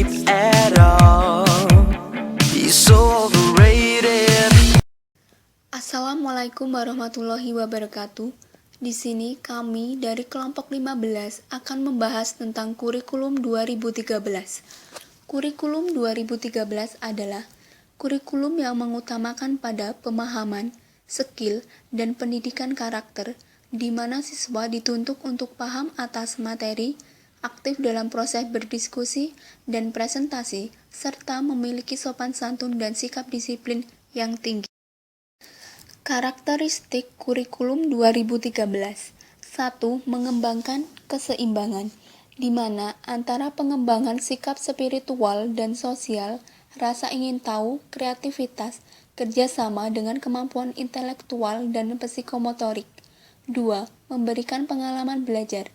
sleep at all. He's so overrated. Assalamualaikum warahmatullahi wabarakatuh. Di sini kami dari kelompok 15 akan membahas tentang kurikulum 2013. Kurikulum 2013 adalah kurikulum yang mengutamakan pada pemahaman, skill, dan pendidikan karakter, di mana siswa dituntut untuk paham atas materi, aktif dalam proses berdiskusi dan presentasi, serta memiliki sopan santun dan sikap disiplin yang tinggi. Karakteristik kurikulum 2013. 1. Mengembangkan keseimbangan, di mana antara pengembangan sikap spiritual dan sosial, rasa ingin tahu, kreativitas, kerjasama dengan kemampuan intelektual dan psikomotorik. 2. Memberikan pengalaman belajar,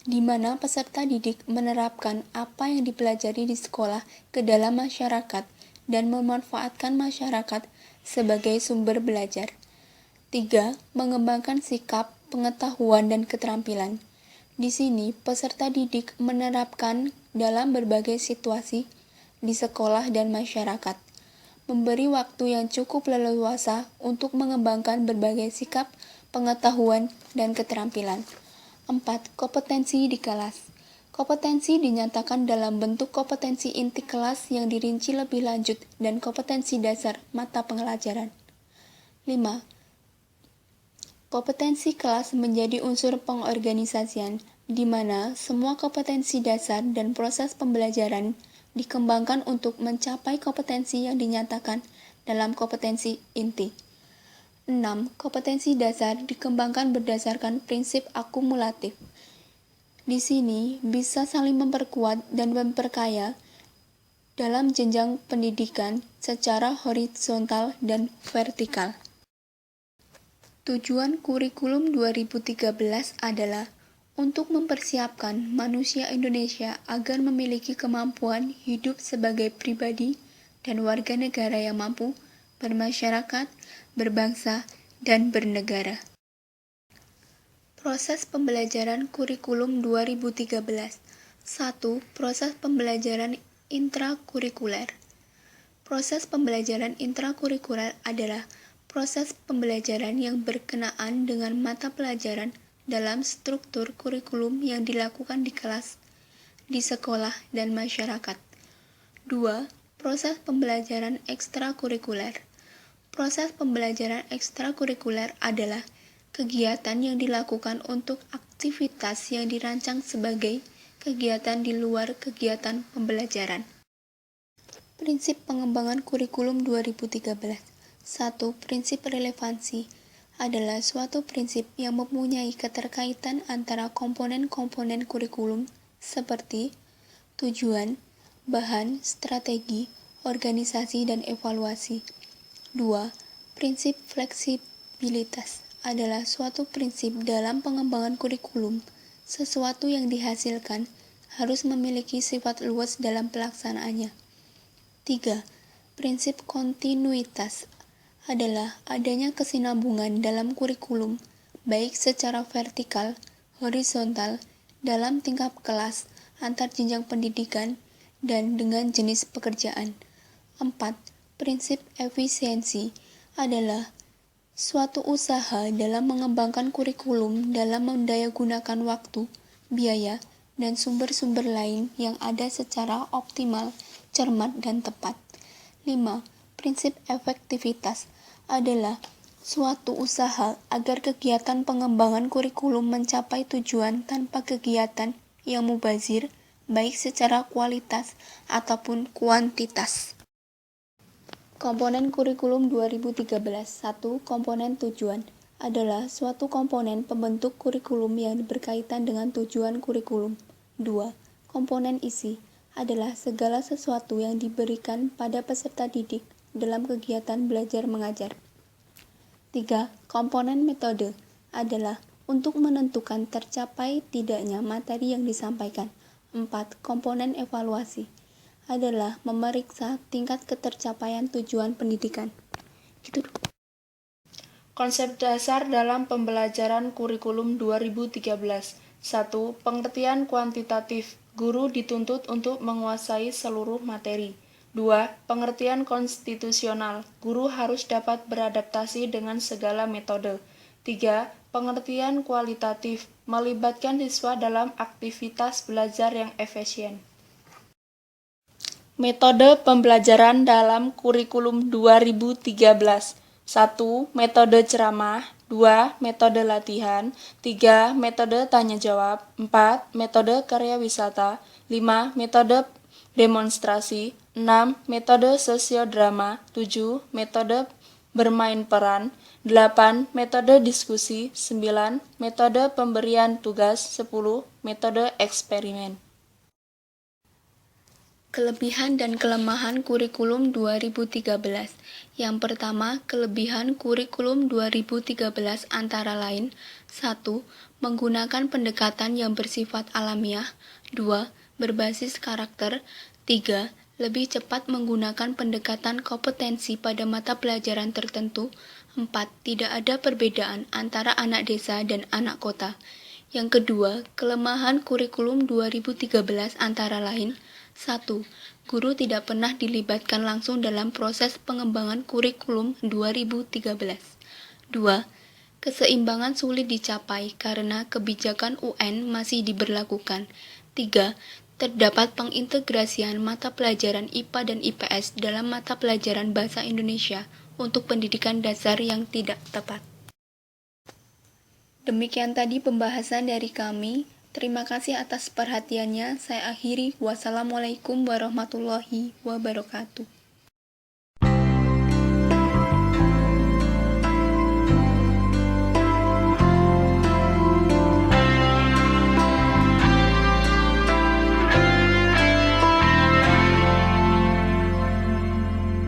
di mana peserta didik menerapkan apa yang dipelajari di sekolah ke dalam masyarakat dan memanfaatkan masyarakat sebagai sumber belajar. 3. Mengembangkan sikap, pengetahuan, dan keterampilan. Di sini, peserta didik menerapkan dalam berbagai situasi di sekolah dan masyarakat, memberi waktu yang cukup leluasa untuk mengembangkan berbagai sikap, pengetahuan, dan keterampilan. 4. Kompetensi di kelas. Kompetensi dinyatakan dalam bentuk kompetensi inti kelas yang dirinci lebih lanjut dan kompetensi dasar mata pelajaran. 5. Kompetensi kelas menjadi unsur pengorganisasian, di mana semua kompetensi dasar dan proses pembelajaran dikembangkan untuk mencapai kompetensi yang dinyatakan dalam kompetensi inti. 6. Kompetensi dasar dikembangkan berdasarkan prinsip akumulatif. Di sini bisa saling memperkuat dan memperkaya dalam jenjang pendidikan secara horizontal dan vertikal. Tujuan kurikulum 2013 adalah untuk mempersiapkan manusia Indonesia agar memiliki kemampuan hidup sebagai pribadi dan warga negara yang mampu bermasyarakat, berbangsa, dan bernegara. Proses pembelajaran kurikulum 2013. 1. Proses pembelajaran intrakurikuler. Proses pembelajaran intrakurikuler adalah proses pembelajaran yang berkenaan dengan mata pelajaran dalam struktur kurikulum yang dilakukan di kelas, di sekolah, dan masyarakat. 2. Proses pembelajaran ekstrakurikuler. Proses pembelajaran ekstrakurikuler adalah kegiatan yang dilakukan untuk aktivitas yang dirancang sebagai kegiatan di luar kegiatan pembelajaran. Prinsip pengembangan kurikulum 2013. 1. Prinsip relevansi adalah suatu prinsip yang mempunyai keterkaitan antara komponen-komponen kurikulum seperti tujuan, bahan, strategi, organisasi, dan evaluasi. 2. Prinsip fleksibilitas adalah suatu prinsip dalam pengembangan kurikulum. Sesuatu yang dihasilkan harus memiliki sifat luas dalam pelaksanaannya. 3. Prinsip kontinuitas adalah adanya kesinambungan dalam kurikulum, baik secara vertikal, horizontal, dalam tingkat kelas, antar jenjang pendidikan, dan dengan jenis pekerjaan. 4. Prinsip efisiensi adalah suatu usaha dalam mengembangkan kurikulum dalam mendayagunakan waktu, biaya, dan sumber-sumber lain yang ada secara optimal, cermat, dan tepat. 5. Prinsip efektivitas adalah suatu usaha agar kegiatan pengembangan kurikulum mencapai tujuan tanpa kegiatan yang mubazir, baik secara kualitas ataupun kuantitas. Komponen kurikulum 2013. 1. Komponen tujuan adalah suatu komponen pembentuk kurikulum yang berkaitan dengan tujuan kurikulum. 2. Komponen isi adalah segala sesuatu yang diberikan pada peserta didik dalam kegiatan belajar mengajar. 3. Komponen metode adalah untuk menentukan tercapai tidaknya materi yang disampaikan. 4. Komponen evaluasi adalah memeriksa tingkat ketercapaian tujuan pendidikan. Gitu. Konsep dasar dalam pembelajaran kurikulum 2013. 1. Pengertian kuantitatif Guru dituntut untuk menguasai seluruh materi. 2. Pengertian konstitusional. Guru harus dapat beradaptasi dengan segala metode. 3. Pengertian kualitatif. Melibatkan siswa dalam aktivitas belajar yang efisien. Metode pembelajaran dalam kurikulum 2013. 1. Metode ceramah. 2. Metode latihan. 3. Metode tanya jawab. 4. Metode karya wisata. 5. Metode demonstrasi. 6. Metode sosiodrama. 7. Metode bermain peran. 8. Metode diskusi. 9. Metode pemberian tugas. 10. Metode eksperimen. Kelebihan dan kelemahan kurikulum 2013. Yang pertama, kelebihan kurikulum 2013 antara lain: 1. Menggunakan pendekatan yang bersifat alamiah. 2. Berbasis karakter. 3. Lebih cepat menggunakan pendekatan kompetensi pada mata pelajaran tertentu. 4. Tidak ada perbedaan antara anak desa dan anak kota. Yang kedua, kelemahan kurikulum 2013 antara lain: 1. Guru tidak pernah dilibatkan langsung dalam proses pengembangan kurikulum 2013. 2. Keseimbangan sulit dicapai karena kebijakan UN masih diberlakukan. 3. Terdapat pengintegrasian mata pelajaran IPA dan IPS dalam mata pelajaran Bahasa Indonesia untuk pendidikan dasar yang tidak tepat. Demikian tadi pembahasan dari kami. Terima kasih atas perhatiannya. Saya akhiri. Wassalamualaikum warahmatullahi wabarakatuh.